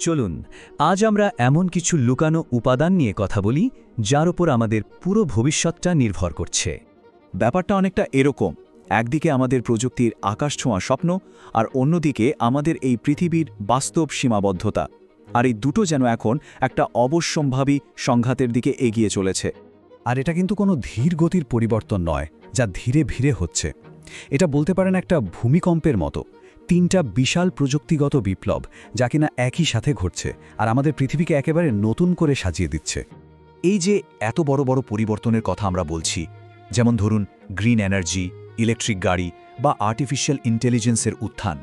চলুন আজ আমরা এমন কিছু লুকানো উপাদান নিয়ে কথা বলি যার উপর আমাদের পুরো ভবিষ্যৎটা নির্ভর করছে। ব্যাপারটা অনেকটা এরকম, একদিকে আমাদের প্রযুক্তির আকাশছোঁয়া স্বপ্ন আর অন্যদিকে আমাদের এই পৃথিবীর বাস্তব সীমাবদ্ধতা। আর এই দুটো যেন এখন একটা অবশ্যম্ভাবী সংঘাতের দিকে এগিয়ে চলেছে। আর এটা কিন্তু কোনো ধীর গতির পরিবর্তন নয়, যা ধীরে ধীরে হচ্ছে। এটা বলতে পারেন একটা ভূমিকম্পের মতো, তিনটা বিশাল প্রযুক্তিগত বিপ্লব যা কিনা একই সাথে ঘটছে আর আমাদের পৃথিবীকে একেবারে নতুন করে সাজিয়ে দিচ্ছে। এই যে এত বড় বড় পরিবর্তনের কথা আমরা বলছি, যেমন ধরুন গ্রিন এনার্জি, ইলেকট্রিক গাড়ি বা আর্টিফিশিয়াল ইন্টেলিজেন্সের উত্থান,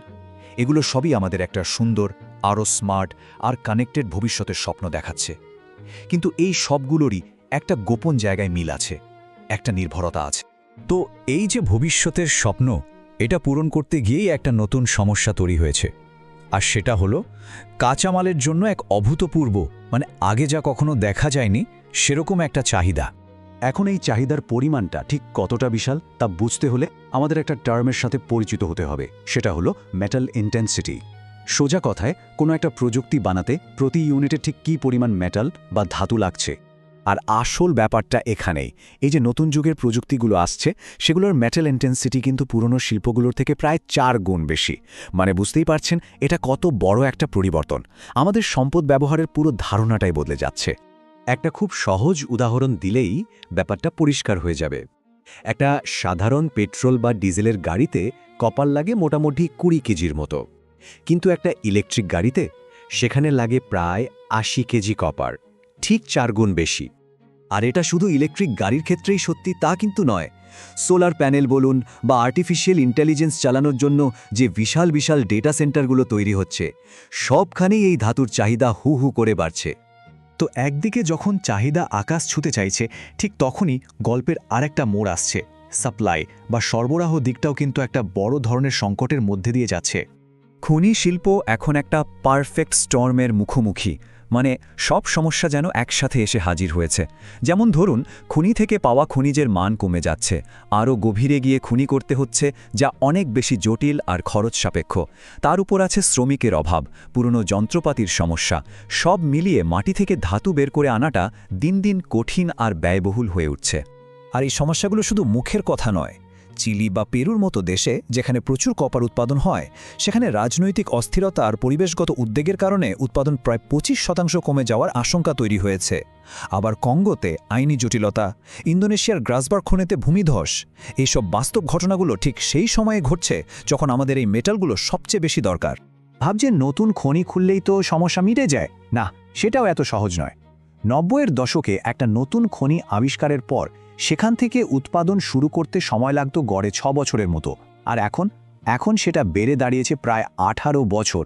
এগুলো সবই আমাদের একটা সুন্দর, আরও স্মার্ট আর কানেক্টেড ভবিষ্যতের স্বপ্ন দেখাচ্ছে। কিন্তু এই সবগুলোরই একটা গোপন জায়গায় মিল আছে, একটা নির্ভরতা আছে। তো এই যে ভবিষ্যতের স্বপ্ন, এটা পূরণ করতে গিয়েই একটা নতুন সমস্যা তৈরি হয়েছে। আর সেটা হলো কাঁচামালের জন্য এক অভূতপূর্ব, আগে যা কখনো দেখা যায়নি সেরকম একটা চাহিদা। এখন এই চাহিদার পরিমাণটা ঠিক কতটা বিশাল তা বুঝতে হলে আমাদের একটা টার্মের সাথে পরিচিত হতে হবে, সেটা হলো মেটাল ইন্টেন্সিটি। সোজা কথায় কোনো একটা প্রযুক্তি বানাতে প্রতি ইউনিটে ঠিক কী পরিমাণ মেটাল বা ধাতু লাগছে। আর আসল ব্যাপারটা এখানেই, এই যে নতুন যুগের প্রযুক্তিগুলো আসছে সেগুলোর মেটাল ইন্টেন্সিটি কিন্তু পুরনো শিল্পগুলোর থেকে প্রায় 4 গুণ বেশি। বুঝতেই পারছেন এটা কত বড় একটা পরিবর্তন। আমাদের সম্পদ ব্যবহারের পুরো ধারণাটাই বদলে যাচ্ছে। একটা খুব সহজ উদাহরণ দিলেই ব্যাপারটা পরিষ্কার হয়ে যাবে। একটা সাধারণ পেট্রোল বা ডিজেলের গাড়িতে কপার লাগে মোটামুটি 20 কেজির মতো, কিন্তু একটা ইলেকট্রিক গাড়িতে সেখানে লাগে প্রায় 80 কেজি কপার, ঠিক 4 গুণ বেশি। আর এটা শুধু ইলেকট্রিক গাড়ির ক্ষেত্রেই সত্যি তা কিন্তু নয়। সোলার প্যানেল বলুন বা আর্টিফিশিয়াল ইন্টেলিজেন্স চালানোর জন্য যে বিশাল বিশাল ডেটা সেন্টারগুলো তৈরি হচ্ছে, সবখানেই এই ধাতুর চাহিদা হু হু করে বাড়ছে। তো একদিকে যখন চাহিদা আকাশ ছুঁতে চাইছে, ঠিক তখনই গল্পের আরেকটা মোড় আসছে। সাপ্লাই বা সরবরাহ দিকটাও কিন্তু একটা বড় ধরনের সংকটের মধ্যে দিয়ে যাচ্ছে। খনি শিল্প এখন একটা পারফেক্ট স্টর্মের মুখোমুখি, সব সমস্যা যেন একসাথে এসে হাজির হয়েছে। যেমন ধরুন খনি থেকে পাওয়া খনিজের মান কমে যাচ্ছে, আরও গভীরে গিয়ে খনি করতে হচ্ছে যা অনেক বেশি জটিল আর খরচ সাপেক্ষ। তার উপর আছে শ্রমিকের অভাব, পুরনো যন্ত্রপাতির সমস্যা। সব মিলিয়ে মাটি থেকে ধাতু বের করে আনাটা দিন দিন কঠিন আর ব্যয়বহুল হয়ে উঠছে। আর এই সমস্যাগুলো শুধু মুখের কথা নয়। চিলি বা পেরুর মতো দেশে যেখানে প্রচুর কপার উৎপাদন হয়, সেখানে রাজনৈতিক অস্থিরতা আর পরিবেশগত উদ্বেগের কারণে উৎপাদন প্রায় 25% কমে যাওয়ার আশঙ্কা তৈরি হয়েছে। আবার কঙ্গোতে আইনি জটিলতা, ইন্দোনেশিয়ার গ্রাসবার্গ খনিতে ভূমিধস, এইসব বাস্তব ঘটনাগুলো ঠিক সেই সময়ে ঘটছে যখন আমাদের এই মেটালগুলো সবচেয়ে বেশি দরকার। ভাবছেন নতুন খনি খুললেই তো সমস্যা মিটে যায়? না, সেটাও এত সহজ নয়। 90-এর দশকে একটা নতুন খনি আবিষ্কারের পর সেখান থেকে উৎপাদন শুরু করতে সময় লাগত গড়ে 6 বছরের মতো। আর এখন সেটা বেড়ে দাঁড়িয়েছে প্রায় 18 বছর।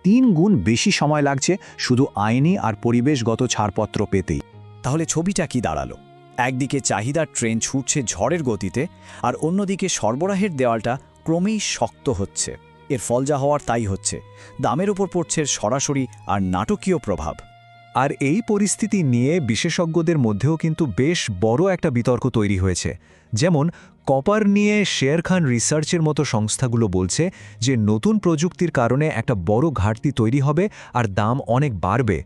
3 গুণ বেশি সময় লাগছে শুধু আইনি আর পরিবেশগত ছাড়পত্র পেতেই। তাহলে ছবিটা কি দাঁড়ালো? একদিকে চাহিদার ট্রেন ছুটছে ঝড়ের গতিতে, আর অন্যদিকে সরবরাহের দেওয়ালটা ক্রমেই শক্ত হচ্ছে। এর ফল যা হওয়ার তাই হচ্ছে, দামের উপর পড়ছে সরাসরি আর নাটকীয় প্রভাব। আর এই পরিস্থিতি নিয়ে বিশেষজ্ঞদের মধ্যেও কিন্তু বেশ বড় একটা বিতর্ক তৈরি হয়েছে। যেমন কপার নিয়ে শের খান রিসার্চের মতো সংস্থাগুলো বলছে যে নতুন প্রযুক্তির কারণে একটা বড় ঘাটতি তৈরি হবে আর দাম অনেক বাড়বে।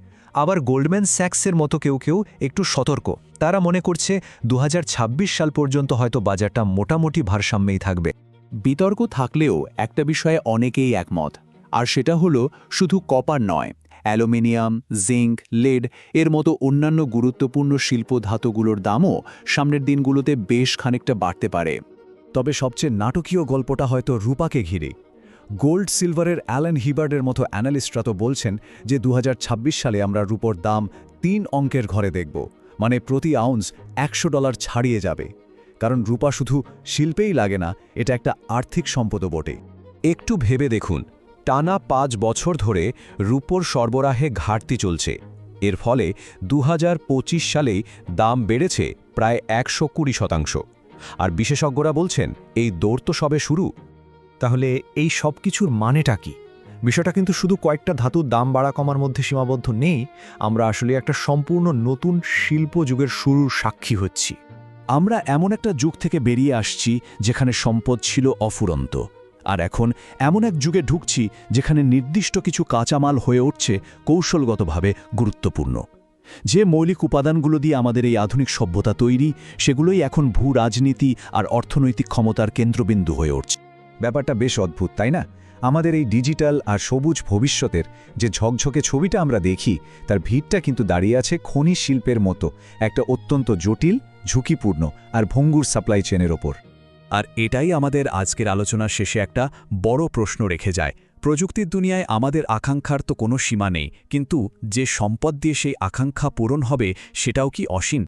আবার গোল্ডম্যান স্যাক্সের মতো কেউ কেউ একটু সতর্ক, তারা মনে করছে 2026 সাল পর্যন্ত হয়তো বাজারটা মোটামুটি ভারসাম্যেই থাকবে। বিতর্ক থাকলেও একটা বিষয়ে অনেকেই একমত, আর সেটা হলো শুধু কপার নয়, অ্যালুমিনিয়াম, জিঙ্ক, লেড এর মতো অন্যান্য গুরুত্বপূর্ণ শিল্প ধাতুগুলোর দামও সামনের দিনগুলোতে বেশ খানিকটা বাড়তে পারে। তবে সবচেয়ে নাটকীয় গল্পটা হয়তো রূপাকে ঘিরে। গোল্ড সিলভারের অ্যালেন হিবার্ডের মতো অ্যানালিস্টরা তো বলছেন যে 2026 সালে আমরা রূপোর দাম 3 অঙ্কের ঘরে দেখব, প্রতি আউন্স $100 ছাড়িয়ে যাবে। কারণ রূপা শুধু শিল্পেই লাগে না, এটা একটা আর্থিক সম্পদও বটে। একটু ভেবে দেখুন, টানা 5 বছর ধরে রূপোর সরবরাহে ঘাটতি চলছে। এর ফলে 2025 সালেই দাম বেড়েছে প্রায় 120%। আর বিশেষজ্ঞরা বলছেন এই দৌড় তো সবে শুরু। তাহলে এই সব কিছুর মানেটা কি? বিষয়টা কিন্তু শুধু কয়েকটা ধাতুর দাম বাড়া কমার মধ্যে সীমাবদ্ধ নেই। আমরা আসলে একটা সম্পূর্ণ নতুন শিল্প যুগের শুরুর সাক্ষী হচ্ছি। আমরা এমন একটা যুগ থেকে বেরিয়ে আসছি যেখানে সম্পদ ছিল অফুরন্ত, আর এখন এমন এক যুগে ঢুকছি যেখানে নির্দিষ্ট কিছু কাঁচামাল হয়ে উঠছে কৌশলগতভাবে গুরুত্বপূর্ণ। যে মৌলিক উপাদানগুলো দিয়ে আমাদের এই আধুনিক সভ্যতা তৈরি, সেগুলোই এখন ভূ রাজনীতি আর অর্থনৈতিক ক্ষমতার কেন্দ্রবিন্দু হয়ে উঠছে। ব্যাপারটা বেশ অদ্ভুত, তাই না? আমাদের এই ডিজিটাল আর সবুজ ভবিষ্যতের যে ঝকঝকে ছবিটা আমরা দেখি, তার ভিড়টা কিন্তু দাঁড়িয়ে আছে খনি শিল্পের মতো একটা অত্যন্ত জটিল, ঝুঁকিপূর্ণ আর ভঙ্গুর সাপ্লাই চেনের ওপর। আর এটাই আমাদের আজকের আলোচনার শেষে একটা বড় প্রশ্ন রেখে যায়। প্রযুক্তির দুনিয়ায় আমাদের আকাঙ্ক্ষার তো কোনো সীমা নেই, কিন্তু যে সম্পদ দিয়ে সেই আকাঙ্ক্ষা পূরণ হবে সেটাও কি অসীম?